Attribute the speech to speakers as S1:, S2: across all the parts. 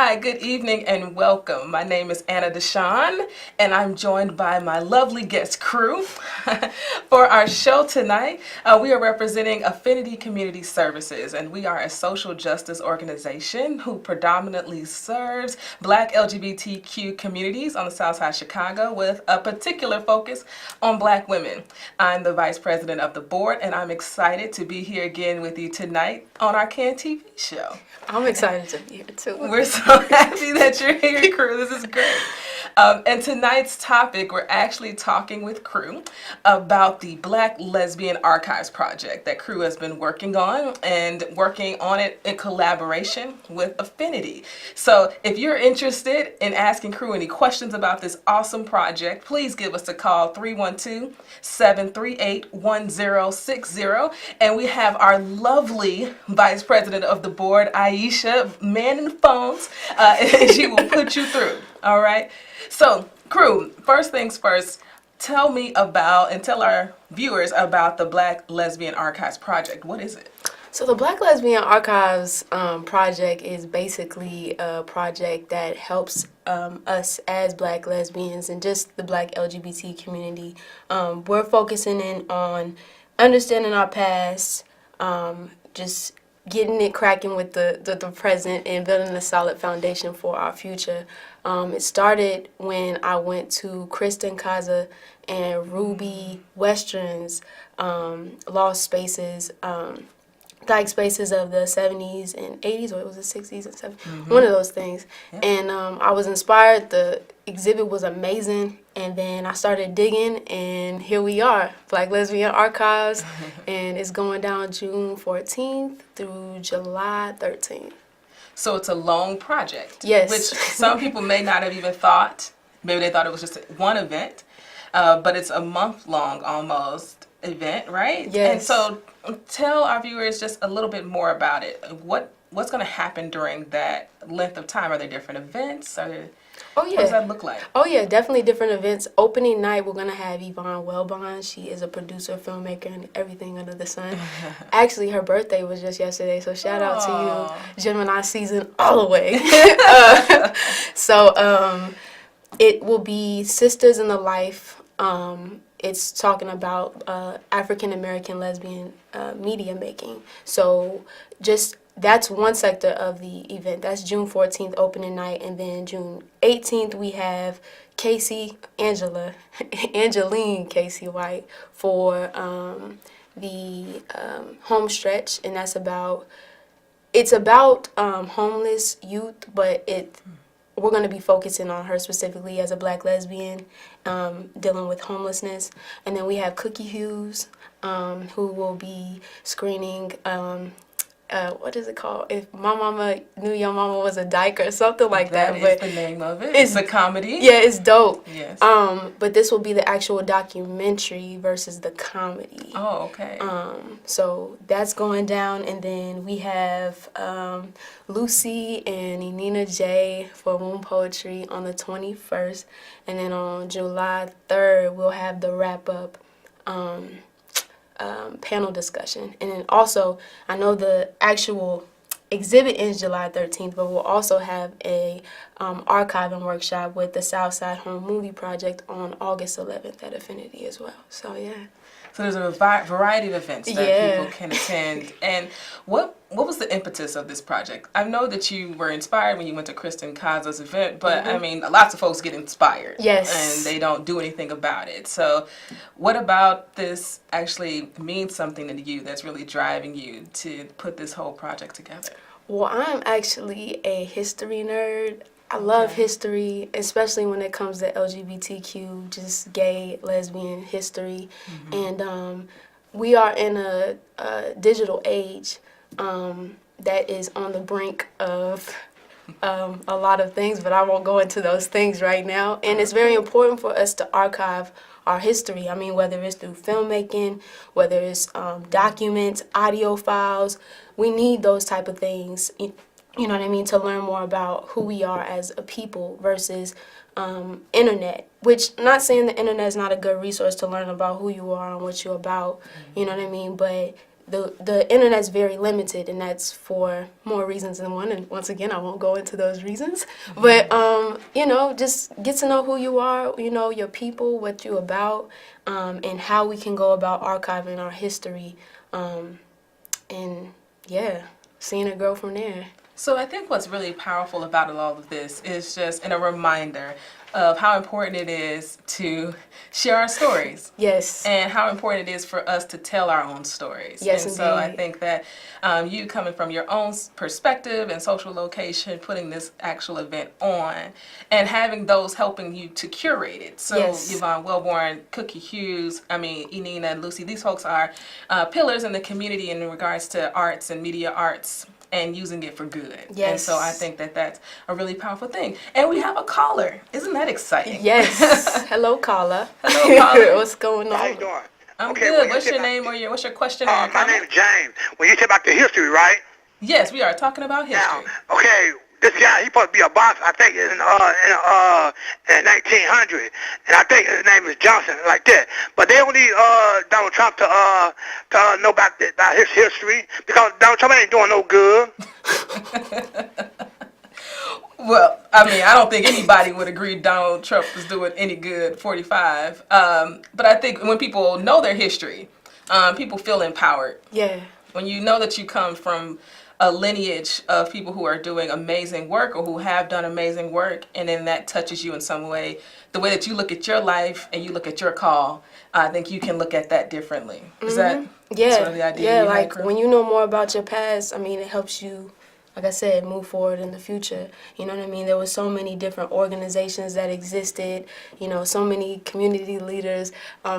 S1: Hi, good evening and welcome. My name is Anna Deshawn and I'm joined by my lovely guest crew for our show tonight. We are representing Affinity Community Services, and we are a social justice organization who predominantly serves Black LGBTQ communities on the South Side of Chicago with a particular focus on Black women. I'm the Vice President of the board, and I'm excited to be here again with you tonight on our CAN TV show.
S2: I'm excited to be here too.
S1: We're so happy that you're here, crew. This is great. And tonight's topic, we're actually talking with crew about the Black Lesbian Archives project that crew has been working on it in collaboration with Affinity. So if you're interested in asking crew any questions about this awesome project, please give us a call, 312-738-1060. And we have our lovely Vice President of the board, Aisha, manning phones, and she will put you through. All right. So, crew, first things first, tell me about and tell our viewers about the Black Lesbian Archives project. What is it?
S2: So the Black Lesbian Archives project is basically a project that helps us as Black lesbians and just the Black LGBT community. We're focusing in on understanding our past, just getting it cracking with the present and building a solid foundation for our future. It started when I went to Kristen Kaza and Ruby Western's Lost Spaces, Black Spaces of the 70s and 80s, or it was the 60s and 70s, one of those things. Yeah. And I was inspired. The exhibit was amazing. And then I started digging, and here we are, Black Lesbian Archives, and it's going down June 14th through July 13th.
S1: So it's a long project.
S2: Yes.
S1: Which some people may not have even thought. Maybe they thought it was just one event, but it's a month-long almost event, right?
S2: Yes.
S1: And so tell our viewers just a little bit more about it. What's going to happen during that length of time? Are there different events?
S2: Oh, yeah.
S1: What does that look like?
S2: Oh, yeah, definitely different events. Opening night, we're going to have Yvonne Wellbond. She is a producer, filmmaker, and everything under the sun. Actually, her birthday was just yesterday, so shout out to you, Gemini season all the way. It will be Sisters in the Life. It's talking about African-American lesbian media making. So that's one sector of the event. That's June 14th, opening night, and then June 18th, we have Angeline Casey White for the home stretch, and it's about homeless youth, but we're going to be focusing on her specifically as a Black lesbian dealing with homelessness. And then we have Cookie Hughes, who will be screening what is it called? If My Mama Knew Your Mama Was a Dyke or something like that.
S1: That is the name of it. It's a comedy.
S2: Yeah, it's dope.
S1: Yes.
S2: But this will be the actual documentary versus the comedy.
S1: Oh, okay.
S2: So that's going down, and then we have Lucy and Inina J for Womb Poetry on the 21st, and then on July 3rd we'll have the wrap-up panel discussion. And then also, I know the actual exhibit ends July 13th, but we'll also have a archiving workshop with the Southside Home Movie Project on August 11th at Affinity as well. So, yeah.
S1: So there's a variety of events that people can attend. And what was the impetus of this project? I know that you were inspired when you went to Kristen Kaza's event, but I mean, lots of folks get inspired.
S2: Yes.
S1: And they don't do anything about it. So what about this actually means something to you that's really driving you to put this whole project together?
S2: Well, I'm actually a history nerd. I love history, especially when it comes to LGBTQ, just gay, lesbian history. And we are in a digital age that is on the brink of a lot of things, but I won't go into those things right now. And it's very important for us to archive our history. I mean, whether it's through filmmaking, whether it's documents, audio files, we need those type of things. You know what I mean, to learn more about who we are as a people versus internet, which not saying the internet is not a good resource to learn about who you are and what you're about, you know what I mean, but the internet's very limited, and that's for more reasons than one. And once again, I won't go into those reasons. But you know, just get to know who you are, you know, your people, what you about, and how we can go about archiving our history, and yeah, seeing it grow from there.
S1: So I think what's really powerful about all of this is just a reminder of how important it is to share our stories.
S2: Yes.
S1: And how important it is for us to tell our own stories.
S2: Yes,
S1: and so I
S2: indeed.
S1: think that you coming from your own perspective and social location, putting this actual event on, and having those helping you to curate it. So
S2: Yes.
S1: Yvonne Wellborn, Cookie Hughes, Enina and Lucy, these folks are pillars in the community in regards to arts and media arts and using it for good.
S2: Yes.
S1: And so I think that that's a really powerful thing. And we have a caller. Isn't that exciting?
S2: Yes. Hello, caller.
S1: Hello, caller.
S2: What's going on?
S3: How you doing?
S1: I'm
S3: Okay,
S1: good.
S3: well,
S1: What's
S3: you
S1: your
S3: said
S1: name or what's your question or your
S3: my
S1: comment?
S3: name is James. When you said about the history, right?
S1: Yes, we are talking about history.
S3: Now, okay, this guy, he supposed to be a boss, I think, in 1900, and I think his name is Johnson, like that. But they don't need Donald Trump to know about his history, because Donald Trump ain't doing no good.
S1: Well, I mean, I don't think anybody would agree Donald Trump was doing any good 45. But I think when people know their history, people feel empowered.
S2: Yeah.
S1: When you know that you come from a lineage of people who are doing amazing work or who have done amazing work, and then that touches you in some way, the way that you look at your life and you look at your call, I think you can look at that differently. Is that sort of the idea?
S2: Yeah,
S1: you
S2: like
S1: had,
S2: when you know more about your past, I mean, it helps you, like I said, move forward in the future. You know what I mean? There were so many different organizations that existed, you know, so many community leaders.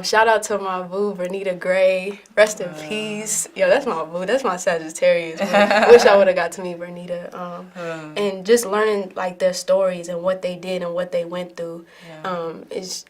S2: Shout out to my boo, Bernita Gray. Rest in peace. Yo, that's my boo. That's my Sagittarius. Wish I would have got to meet Bernita. And just learning, like, their stories and what they did and what they went through, it's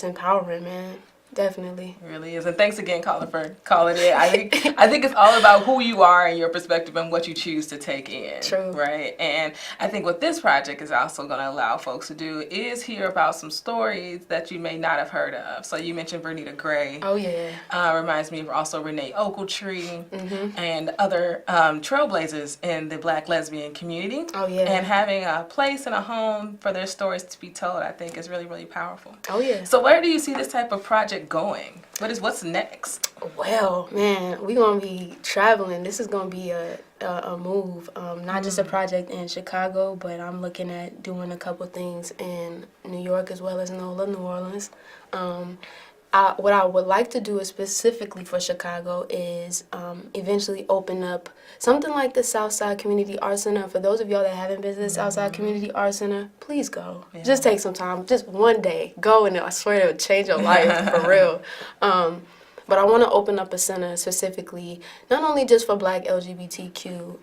S2: empowering, man. Definitely.
S1: It really is. And thanks again, caller, for calling in. I think it's all about who you are and your perspective and what you choose to take in.
S2: True.
S1: Right? And I think what this project is also going to allow folks to do is hear about some stories that you may not have heard of. So you mentioned Bernita Gray.
S2: Oh, yeah.
S1: Reminds me of also Renee Ogletree and other trailblazers in the Black lesbian community.
S2: Oh, yeah.
S1: And having a place and a home for their stories to be told, I think, is really, really powerful.
S2: Oh, yeah.
S1: So where do you see this type of project going? What's next?
S2: Well, man, we're going to be traveling. This is going to be a move, not just a project in Chicago, but I'm looking at doing a couple things in New York as well as NOLA, New Orleans. What I would like to do is specifically for Chicago is eventually open up something like the Southside Community Arts Center. For those of y'all that haven't visited the Southside Community Arts Center, please go. Yeah. Just take some time, just one day. Go, and I swear it'll change your life, for real. But I want to open up a center specifically, not only just for Black LGBTQ,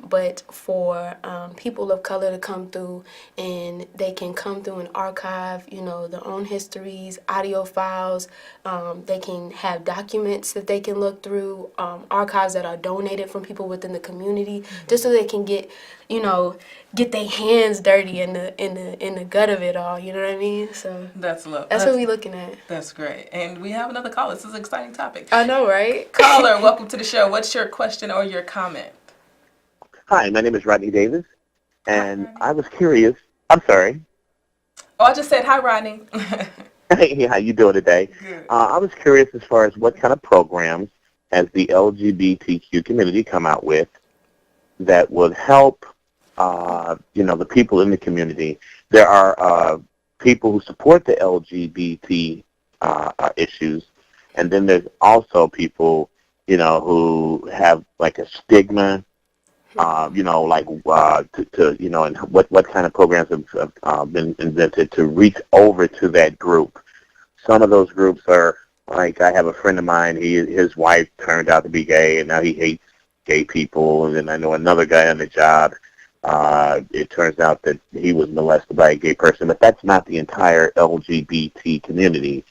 S2: but for people of color to come through, and they can come through and archive, you know, their own histories, audio files. They can have documents that they can look through, archives that are donated from people within the community, just so they can get, you know, get their hands dirty in the gut of it all. You know what I mean? So that's what we're looking at.
S1: That's great. And we have another caller. This is an exciting topic.
S2: I know, right?
S1: Caller, welcome to the show. What's your question or your comment?
S4: Hi, my name is Rodney Davis, and I was curious. I'm sorry.
S1: Oh, I just said hi, Rodney.
S4: Hey, how you doing today?
S1: Good.
S4: I was curious as far as what kind of programs has the LGBTQ community come out with that would help the people in the community. There are people who support the LGBT issues, and then there's also people, who have like a stigma, and what kind of programs have been invented to reach over to that group. Some of those groups are, like, I have a friend of mine, his wife turned out to be gay, and now he hates gay people, and then I know another guy on the job, it turns out that he was molested by a gay person, but that's not the entire LGBT community.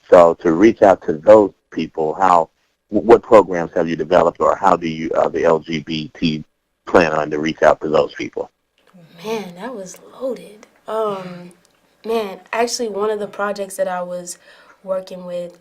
S4: So to reach out to those people, what programs have you developed, or how do you, the LGBT, plan on to reach out to those people?
S2: Man, that was loaded. Actually, one of the projects that I was working with,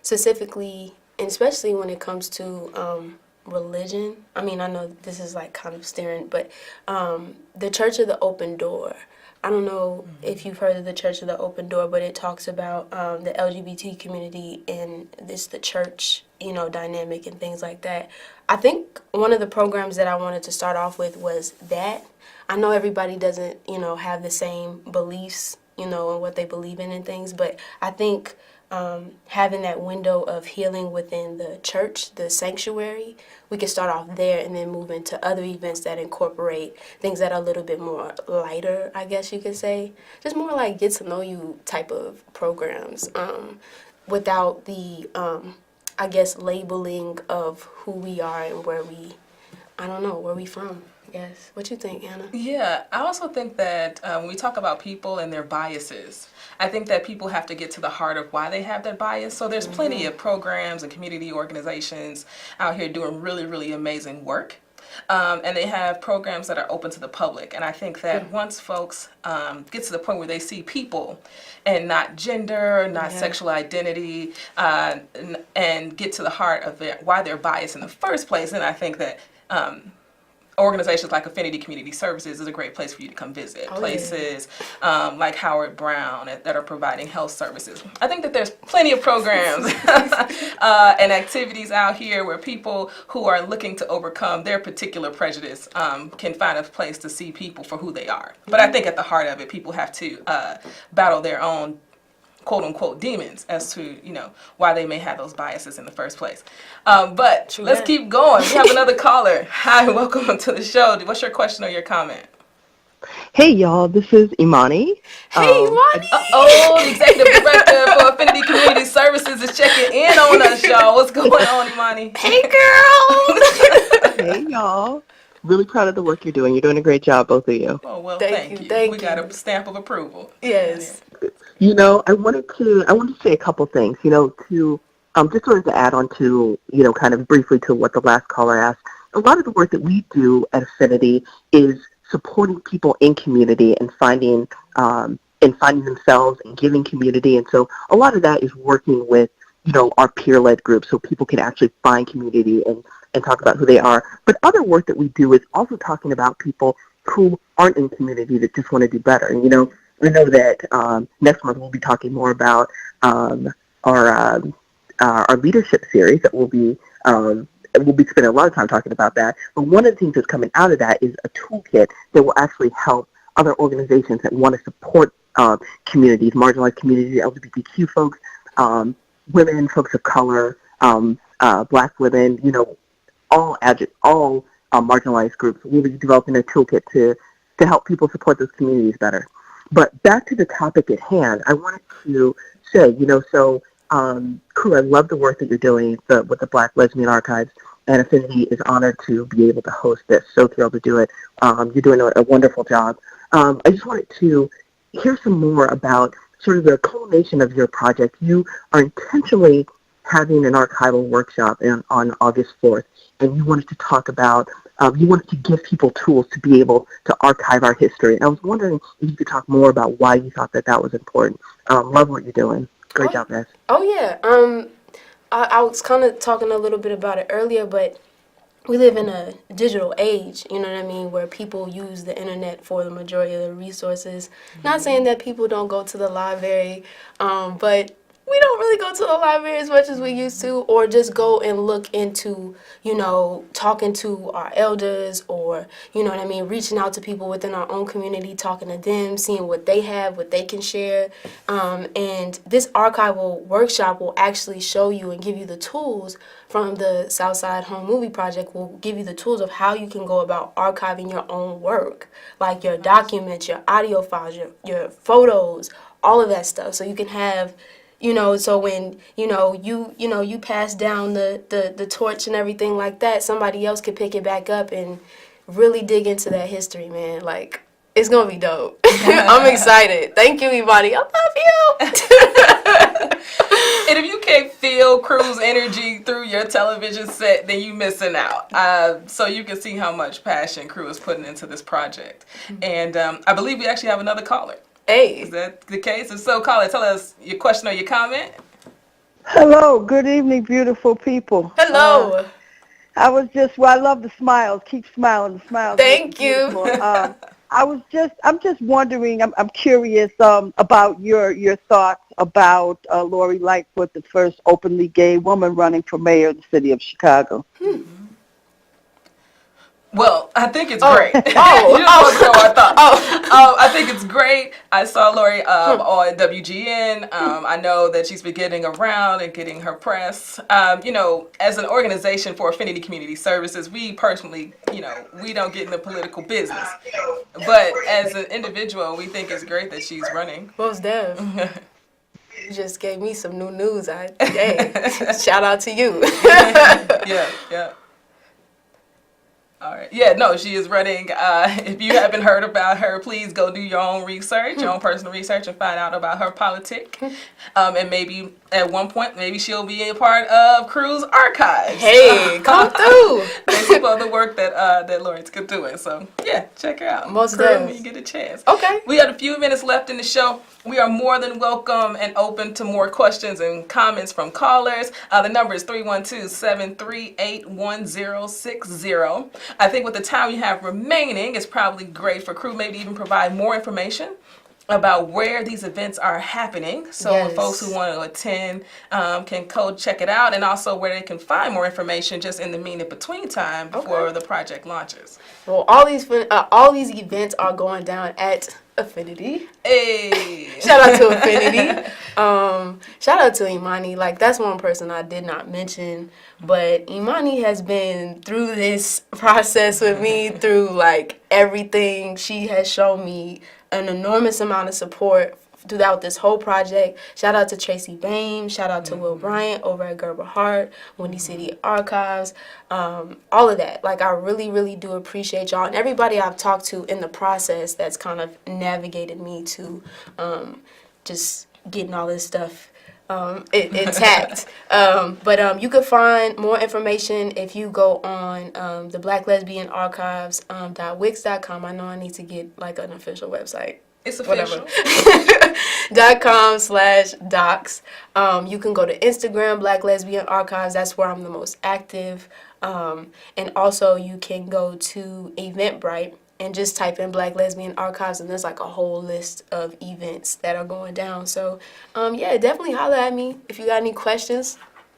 S2: specifically and especially when it comes to religion. I mean, I know this is like kind of staring, but the Church of the Open Door. I don't know if you've heard of the Church of the Open Door, but it talks about the LGBT community and the church, dynamic and things like that. I think one of the programs that I wanted to start off with was that. I know everybody doesn't, have the same beliefs, and what they believe in and things, but I think having that window of healing within the church, the sanctuary, we can start off there and then move into other events that incorporate things that are a little bit more lighter, I guess you could say. Just more like get to know you type of programs without the, I guess, labeling of who we are and where we from. Yes. What you think, Anna?
S1: Yeah, I also think that when we talk about people and their biases, I think that people have to get to the heart of why they have that bias. So there's plenty of programs and community organizations out here doing really, really amazing work. And they have programs that are open to the public. And I think that once folks get to the point where they see people and not gender, not sexual identity, and get to the heart of why they're biased in the first place, then I think that organizations like Affinity Community Services is a great place for you to come visit. Places like Howard Brown that are providing health services. I think that there's plenty of programs and activities out here where people who are looking to overcome their particular prejudice can find a place to see people for who they are. But I think at the heart of it, people have to battle their own quote-unquote demons as to, why they may have those biases in the first place. But let's keep going. We have another caller. Hi, welcome to the show. What's your question or your comment?
S5: Hey, y'all. This is Imani.
S2: Hey, Imani.
S1: The Executive Director for Affinity Community Services is checking in on us, y'all. What's going on, Imani?
S2: Hey, girl.
S5: Hey, y'all. Really proud of the work you're doing. You're doing a great job, both of you.
S1: Oh, well, thank you. We got a stamp of approval.
S2: Yes.
S5: I wanted to say a couple things, just wanted to add on to, kind of briefly to what the last caller asked. A lot of the work that we do at Affinity is supporting people in community and finding themselves and giving community. And so a lot of that is working with, our peer-led groups so people can actually find community and talk about who they are. But other work that we do is also talking about people who aren't in community that just want to do better. And, I know that next month we'll be talking more about our leadership series that we'll be spending a lot of time talking about that. But one of the things that's coming out of that is a toolkit that will actually help other organizations that want to support communities, marginalized communities, LGBTQ folks, women, folks of color, Black women, all marginalized groups. We'll be developing a toolkit to help people support those communities better. But back to the topic at hand, I wanted to say, Crew, I love the work that you're doing with the Black Lesbian Archives, and Affinity is honored to be able to host this. So thrilled to do it. You're doing a wonderful job. I just wanted to hear some more about sort of the culmination of your project. You are intentionally having an archival workshop on August 4th, and you wanted to talk about you wanted to give people tools to be able to archive our history. And I was wondering if you could talk more about why you thought that was important. Love what you're doing. Great job, guys.
S2: Oh, yeah. I was kind of talking a little bit about it earlier, but we live in a digital age, you know what I mean, where people use the internet for the majority of the resources. Not saying that people don't go to the library, but we don't really go to the library as much as we used to, or just go and look into, talking to our elders, or, reaching out to people within our own community, talking to them, seeing what they have, what they can share. And this archival workshop will actually show you and give you the tools from the Southside Home Movie Project, will give you the tools of how you can go about archiving your own work, like your documents, your audio files, your photos, all of that stuff. So you can have, so when, you pass down the torch and everything like that, somebody else could pick it back up and really dig into that history, man. Like, it's going to be dope. I'm excited. Thank you, Imani. I love you.
S1: And if you can't feel Crew's energy through your television set, then you're missing out. So you can see how much passion Crew is putting into this project. And I believe we actually have another caller.
S2: Hey.
S1: Is that the case? If so, caller, tell us your question or your comment.
S6: Hello, good evening, beautiful people.
S2: Hello.
S6: I love the smiles. Keep smiling. The smiles make
S2: Thank
S6: you
S2: you.
S6: beautiful. I'm just wondering. I'm curious about your thoughts about Lori Lightfoot, the first openly gay woman running for mayor of the city of Chicago.
S1: Well, I think it's great. You just
S2: Oh.
S1: want to know our thoughts.
S2: Oh.
S1: I think it's great. I saw Lori on WGN. I know that she's been getting around and getting her press. As an organization for Affinity Community Services, we personally, we don't get in the political business. But as an individual, we think it's great that she's running.
S2: Most def. You just gave me some new news. Hey, shout out to you.
S1: Yeah. All right. Yeah, no, she is running. If you haven't heard about her, please go do your own research, your own personal research, and find out about her politic. And maybe at one point, maybe she'll be a part of Crew's archives.
S2: Hey, come through.
S1: Based upon the work that Lori's doing. So, yeah, check her out.
S2: Most
S1: Crew,
S2: def.
S1: when you get a chance.
S2: Okay.
S1: We have a few minutes left in the show. We are more than welcome and open to more questions and comments from callers. The number is 312-738-1060. I think with the time we have remaining, it's probably great for Crew maybe to even provide more information about where these events are happening. So folks who want to attend can check it out, and also where they can find more information just in the between time before the project launches.
S2: Well, all these events are going down at Affinity.
S1: Hey!
S2: Shout out to Affinity. Shout out to Imani. Like, that's one person I did not mention, but Imani has been through this process with me through like everything. She has shown me an enormous amount of support throughout this whole project. Shout out to Tracy Bain. Shout out to Will Bryant over at Gerber Hart, Windy City Archives, all of that. Like, I really, really do appreciate y'all and everybody I've talked to in the process that's kind of navigated me to just getting all this stuff intact. But you can find more information if you go on the Black Lesbian Archives .wix.com. I know I need to get like an official website.
S1: It's official.
S2: .com/docs. You can go to Instagram, Black Lesbian Archives. That's where I'm the most active. And also you can go to Eventbrite and just type in Black Lesbian Archives, and there's like a whole list of events that are going down. So, yeah, definitely holler at me if you got any questions.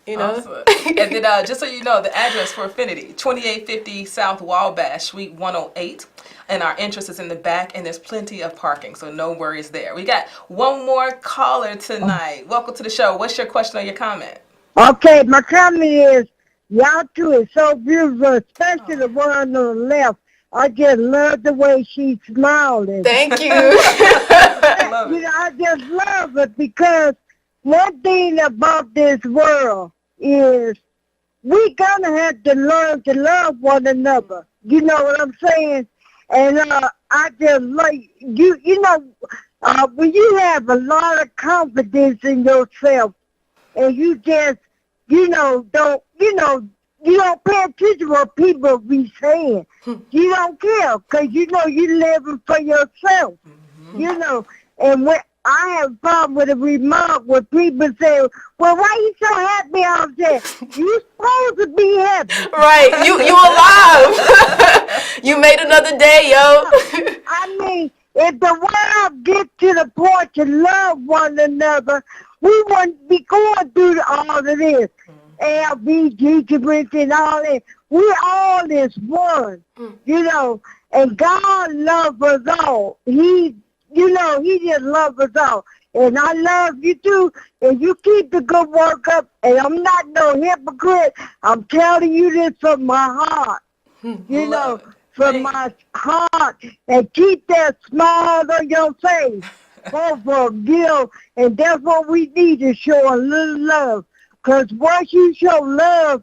S1: Awesome. And then just so you know, the address for Affinity, 2850 South Wabash, Suite 108. And our entrance is in the back, and there's plenty of parking, so no worries there. We got one more caller tonight. Welcome to the show. What's your question or your comment?
S7: Okay, my comment is, y'all two is so beautiful, especially the one on the left. I just love the way she's smiling.
S2: Thank you.
S1: I love it.
S7: I just love it because one thing about this world is we gonna have to learn to love one another. You know what I'm saying? And I just like you know, when you have a lot of confidence in yourself and you just, don't pay attention to what people be saying. You don't care because you know you're living for yourself. And when I have a problem with a remark where people say, well, why you so happy out there? You supposed to be happy.
S2: Right. You alive. You made another day, yo.
S7: I mean, if the world get to the point to love one another, we wouldn't be going through all of this. LBGT and all that. We all is one, and God loves us all. He just loves us all. And I love you too, and you keep the good work up, and I'm not no hypocrite. I'm telling you this from my heart, from my heart, and keep that smile on your face. Both of them, and that's what we need to show a little love. Because once you show love,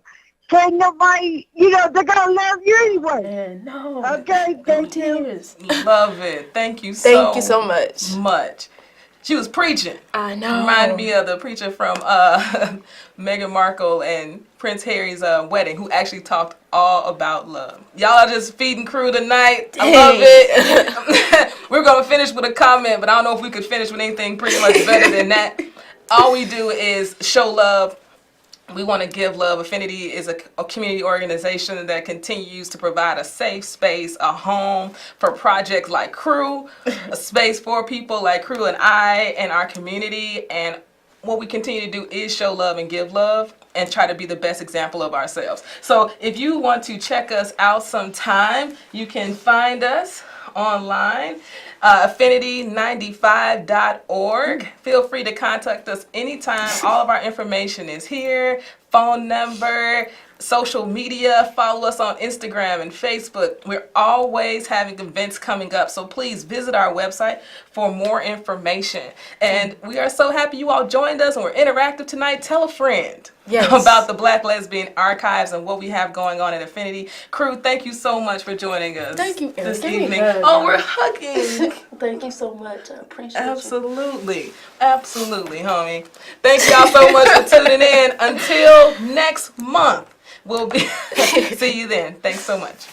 S7: can't nobody, they're going to love you anyway.
S2: Man, no.
S7: Okay, thank you.
S1: Love it. Thank you
S2: Thank you so much.
S1: She was preaching.
S2: I know.
S1: Reminded me of the preacher from Meghan Markle and Prince Harry's wedding, who actually talked all about love. Y'all are just feeding Crew tonight.
S2: Dang.
S1: I love it. We're going to finish with a comment, but I don't know if we could finish with anything pretty much better than that. all we do is show love. We want to give love. Affinity is a community organization that continues to provide a safe space, a home for projects like Crew, a space for people like Crew and I and our community. And what we continue to do is show love and give love and try to be the best example of ourselves. So if you want to check us out sometime, you can find us online, affinity95.org. Feel free to contact us anytime. All of our information is here. Phone number, social media. Follow us on Instagram and Facebook. We're always having events coming up, so please visit our website for more information. And we are so happy you all joined us and we're interactive tonight. Tell a friend about the Black Lesbian Archives and what we have going on at Affinity. Crew, thank you so much for joining us this evening. Oh, we're hugging.
S2: Thank you so much. I appreciate
S1: Absolutely. Absolutely, homie. Thank y'all so much for tuning in. Until next month, we'll be see you then. Thanks so much.